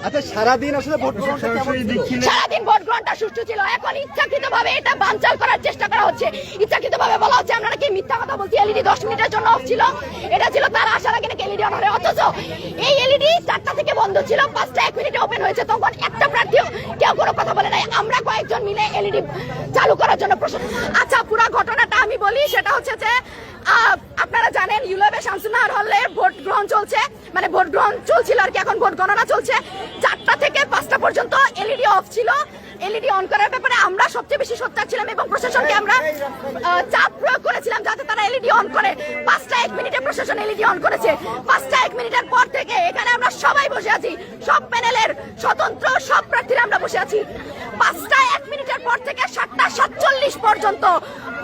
আচ্ছা, সারাদিন আসলে ভোট গ্রহণটা কেমন ছিল? সারাদিন ভোট গ্রহণটা সুষ্ঠু ছিল। এখন ইচ্ছাকৃতভাবে এটা বানচাল করার চেষ্টা করা হচ্ছে। ইচ্ছাকৃতভাবে বলা হচ্ছে আমরা নাকি মিথ্যা কথা বলছি, এলইডি 10 মিনিটের জন্য অফ ছিল। এটা ছিল তার আসার আগে নাকি এলইডি অন হবে, অথচ এই এলইডি 4টা থেকে বন্ধ ছিল, 5টা 1 মিনিটে ওপেন হয়েছে। তখন একটা প্রার্থীও কেউ কোনো কথা বলে নাই। আমরা কয়েকজন মিলে এলইডি চালু করার জন্য আচ্ছা, পুরো ঘটনাটা আমি বলি। সেটা হচ্ছে যে আপনারা জানেন ইউলেবে শামসুন্নাহার হলে ভোট গ্রহণ চলছে, মানে ভোট গ্রহণ চলছিল আর কি, এখন ভোট গণনা চলছে। 4টা থেকে 5টা পর্যন্ত এলইডি অফ ছিল। এলইডি অন করার ব্যাপারে আমরা সবচেয়ে বেশি সোচ্চার ছিলাম এবং প্রশাসনকে আমরা চাপ প্রয়োগ করেছিলাম যাতে তারা এলইডি অন করে। 5টা 1 মিনিটে প্রশাসন এলইডি অন করেছে। 5টা 1 মিনিটের পর থেকে এখানে আমরা সবাই বসে আছি, সব প্যানেলের স্বতন্ত্র সব প্রার্থীরা আমরা বসে আছি। 5টা 1 মিনিটের পর থেকে 7টা 47 পর্যন্ত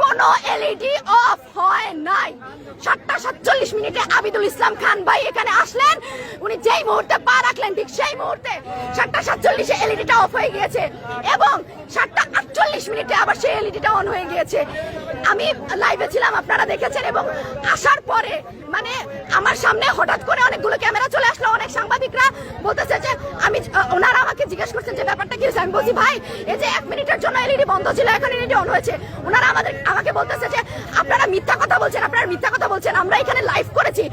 কোনো এলইডি অফ হয় নাই। 7টা 47 মিনিটে আবিদুল ইসলাম খান ভাই এখানে আসলেন। উনি যেই মুহূর্তে পা রাখলেন ঠিক সেই মুহূর্তে 7টা 47 এলইডিটা অফ হয়ে গিয়েছে এবং 7টা 48 মিনিটে আবার সেই এলইডিটা অন হয়ে গিয়েছে। আমি লাইভে ছিলাম, আপনারা দেখেছেন। এবং আসার পরে মানে আমার সামনে হঠাৎ করে অনেকগুলো ক্যামেরা চলে আসলো। অনেক সাংবাদিকরা বলতেছে যে ওনারা আমাকে জিজ্ঞেস করছেন যে ব্যাপারটা কি হয়েছে। আমি বলছি ভাই এই যে 1 মিনিটের জন্য এলইডি বন্ধ ছিল, এখন এলইডি অন হয়েছে। ওনারা আমাকে বলতেছে যে আপনারা মিথ্যা কথা বলছেন, আপনারা মিথ্যা কথা বলছেন। আমরা এখানে লাইভ করেছি,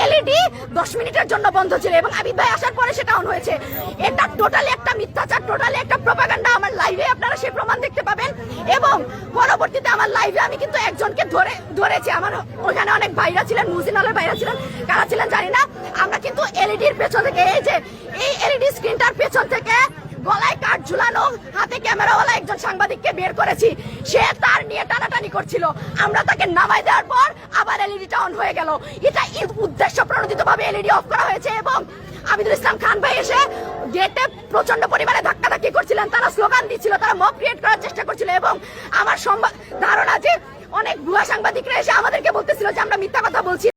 এলইডি 10 মিনিটের জন্য বন্ধ ছিল এবং আবিদ ভাই আসার পরে সেটা অন হয়েছে। এটা টোটালি একটা মিথ্যাচার, টোটালি একটা প্রপাগান্ডা। আমার লাইভে আপনারা সেই প্রমাণ দেখতে পাবেন। এবং পরবর্তীতে আমার লাইভে আমি কিন্তু একজনকে ধরেছি। আমার ওখানে অনেক ভাইরা ছিলেন, মুহসিন আলের ভাইরা ছিলেন, কারা ছিলেন জানি না। আমরা কিন্তু এলইডির পেছন থেকে এই এলইডি স্ক্রিনটার পেছন থেকে গলায় কাঠ ঝুলানো, হাতে ক্যামেরাওয়ালা একজন সাংবাদিককে বের করেছি। সে তার নিয়ে টানাটানি করছিল। আমরা তাকে নামাই দেওয়ার পর আবার এলইডিটা অন হয়ে গেল। এটা উদ্দেশ্য প্রণোদিত ভাবে এলইডি অফ করা হয়েছে। এবং আবিদুল ইসলাম খান ভাই এসে গেটে প্রচন্ড পরিমাণে ধাক্কাধাক্কি করছিলেন, তারা স্লোগান দিচ্ছিল, তারা মব ক্রিয়েট করার চেষ্টা করছিল। এবং আমার ধারণা যে অনেক ভুয়া সাংবাদিকরা এসে আমাদেরকে বলতেছিল যে আমরা মিথ্যা কথা বলছি।